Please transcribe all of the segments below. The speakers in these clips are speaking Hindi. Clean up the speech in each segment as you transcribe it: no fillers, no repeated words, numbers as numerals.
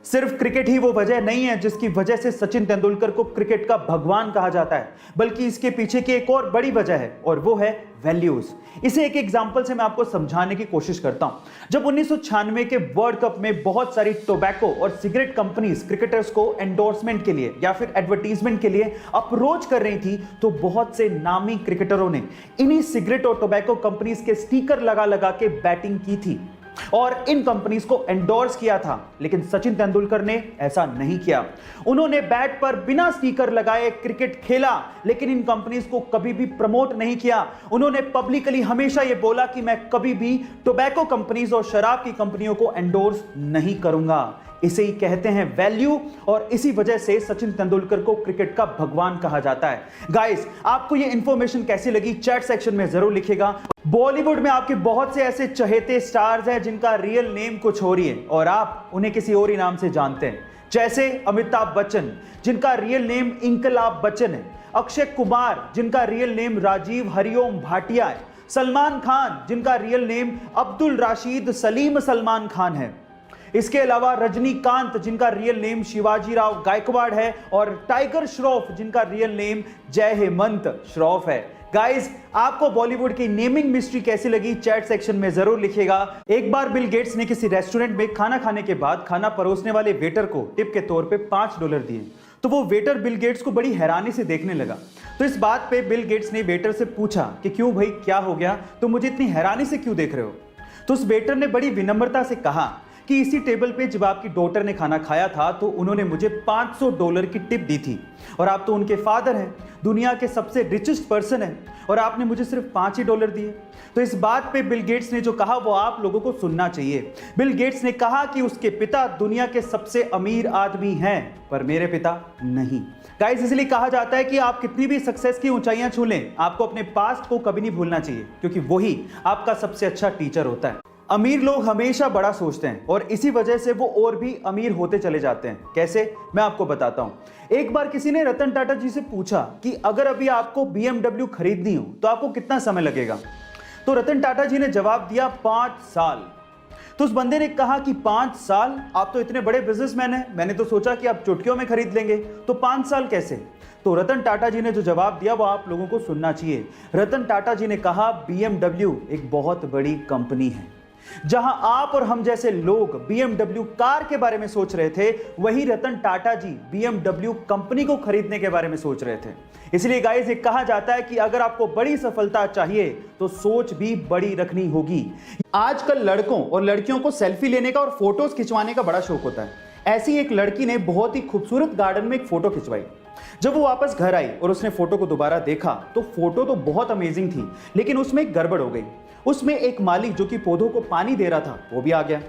सिर्फ क्रिकेट ही वो वजह नहीं है जिसकी वजह से सचिन तेंदुलकर को क्रिकेट का भगवान कहा जाता है, बल्कि इसके पीछे की एक और बड़ी वजह है और वो है वैल्यूज। इसे एक एग्जांपल से मैं आपको समझाने की कोशिश करता हूं। जब 1996 के वर्ल्ड कप में बहुत सारी टोबैको और सिगरेट कंपनीज क्रिकेटर्स को एंडोर्समेंट के लिए या फिर एडवर्टीजमेंट के लिए अप्रोच कर रही थी, तो बहुत से नामी क्रिकेटरों ने इन्हीं सिगरेट और टोबैको कंपनीज के स्टिकर लगा लगा के बैटिंग की थी और इन कंपनीज को एंडोर्स किया था। लेकिन सचिन तेंदुलकर ने ऐसा नहीं किया। उन्होंने बैट पर बिना स्टिकर लगाए क्रिकेट खेला, लेकिन इन कंपनीज को कभी भी प्रमोट नहीं किया। उन्होंने पब्लिकली हमेशा यह बोला कि मैं कभी भी टोबैको कंपनीज और शराब की कंपनियों को एंडोर्स नहीं करूंगा। इसे ही कहते हैं वैल्यू, और इसी वजह से सचिन तेंदुलकर को क्रिकेट का भगवान कहा जाता है। गाइस, आपको यह इंफॉर्मेशन कैसी लगी चैट सेक्शन में जरूर लिखिएगा। बॉलीवुड में आपके बहुत से ऐसे चहेते स्टार्स हैं जिनका रियल नेम कुछ और ही है और आप उन्हें किसी और ही नाम से जानते हैं, जैसे अमिताभ बच्चन जिनका रियल नेम इंकलाब बच्चन है, अक्षय कुमार जिनका रियल नेम राजीव हरिओम भाटिया है, सलमान खान जिनका रियल नेम अब्दुल राशिद सलीम सलमान खान है, इसके अलावा रजनीकांत जिनका रियल नेम शिवाजी राव गायकवाड़ है, और टाइगर श्रॉफ जिनका रियल नेम जय हेमंत श्रॉफ है। गाइस, आपको बॉलीवुड की नेमिंग मिस्ट्री कैसी लगी चैट सेक्शन में जरूर लिखिएगा। एक बार बिल गेट्स ने किसी रेस्टोरेंट में खाना खाने के बाद खाना परोसने वाले वेटर को टिप के तौर पे $5 दिए, तो वो वेटर बिल गेट्स को बड़ी हैरानी से देखने लगा। तो इस बात पे बिल गेट्स ने वेटर से पूछा कि क्यों भाई, क्या हो गया, तो मुझे इतनी हैरानी से क्यों देख रहे हो। तो उस वेटर ने बड़ी विनम्रता से कहा कि इसी टेबल पे जब आपकी डॉटर ने खाना खाया था तो उन्होंने मुझे $500 की टिप दी थी, और आप तो उनके फादर हैं, दुनिया के सबसे रिचेस्ट पर्सन हैं, और आपने मुझे सिर्फ $5 दिए। तो इस बात पे बिल गेट्स ने जो कहा वो आप लोगों को सुनना चाहिए। बिल गेट्स ने कहा कि उसके पिता दुनिया के सबसे अमीर आदमी हैं, पर मेरे पिता नहीं। गाइस, इसलिए कहा जाता है कि आप कितनी भी सक्सेस की ऊंचाइयां छू लें, आपको अपने पास्ट को कभी नहीं भूलना चाहिए, क्योंकि वही आपका सबसे अच्छा टीचर होता है। अमीर लोग हमेशा बड़ा सोचते हैं और इसी वजह से वो और भी अमीर होते चले जाते हैं। कैसे, मैं आपको बताता हूं। एक बार किसी ने रतन टाटा जी से पूछा कि अगर अभी आपको BMW खरीदनी हो तो आपको कितना समय लगेगा। तो रतन टाटा जी ने जवाब दिया 5 साल। तो उस बंदे ने कहा कि 5 साल, आप तो इतने बड़े बिजनेसमैन हैं, मैंने तो सोचा कि आप चुटकियों में खरीद लेंगे, तो 5 साल कैसे। तो रतन टाटा जी ने जो जवाब दिया वो आप लोगों को सुनना चाहिए। रतन टाटा जी ने कहा BMW एक बहुत बड़ी कंपनी है। जहां आप और हम जैसे लोग BMW कार के बारे में सोच रहे थे, वही रतन टाटा जी BMW कंपनी को खरीदने के बारे में सोच रहे थे। इसलिए गाइस, ये कहा जाता है कि अगर आपको बड़ी सफलता चाहिए तो सोच भी बड़ी रखनी होगी। आजकल लड़कों और लड़कियों को सेल्फी लेने का और फोटोज खिंचवाने का बड़ा शौक होता है। ऐसी एक लड़की ने बहुत ही खूबसूरत गार्डन में एक फोटो खिंचवाई। जब वो वापस घर आई और उसने फोटो को दोबारा देखा तो फोटो तो बहुत अमेजिंग थी, लेकिन उसमें एक गड़बड़ हो गई। उसमें एक माली जो कि पौधों को पानी दे रहा था वो भी आ गया।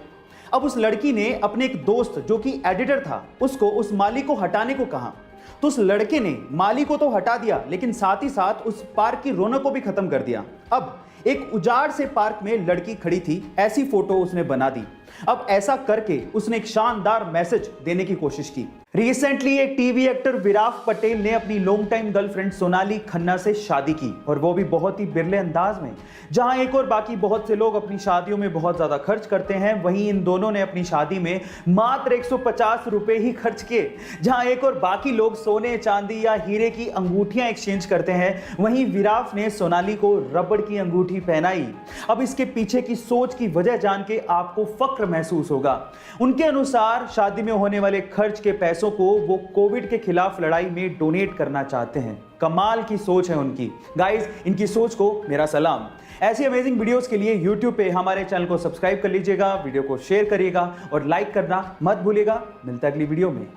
अब उस लड़की ने अपने एक दोस्त जो कि एडिटर था उसको उस माली को हटाने को कहा। तो उस लड़के ने माली को तो हटा दिया, लेकिन साथ ही साथ उस पार्क की रौनक को भी खत्म कर दिया। अब एक उजाड़ से पार्क में लड़की खड़ी थी, ऐसी फोटो उसने बना दी। अब ऐसा करके उसने एक शानदार मैसेज देने की कोशिश की। रिसेंटली एक टीवी एक्टर विराट पटेल ने अपनी long time girlfriend Sonali Khanna से शादी की, और वो भी बहुत ही बिरले अंदाज में। जहां एक और बाकी बहुत से लोग अपनी शादियों में बहुत ज्यादा खर्च करते हैं, वहीं इन दोनों ने अपनी शादी में मात्र 150 रुपए ही खर्च किए। जहां एक और बाकी लोग सोने चांदी या हीरे की अंगूठियां एक्सचेंज करते हैं, वहीं विराट ने सोनाली को रबड़ की अंगूठी पहनाई। अब इसके पीछे की सोच की वजह जान के आपको फक्र महसूस होगा। उनके अनुसार शादी में होने वाले खर्च के पैसों को वो कोविड के खिलाफ लड़ाई में डोनेट करना चाहते हैं। कमाल की सोच है उनकी। गाइस, इनकी सोच को मेरा सलाम। ऐसी अमेजिंग वीडियोस के लिए YouTube पे हमारे चैनल को सब्सक्राइब कर लीजिएगा, वीडियो को शेयर करिएगा और लाइक करना मत भूलिएगा। मिलता है अगली वीडियो में।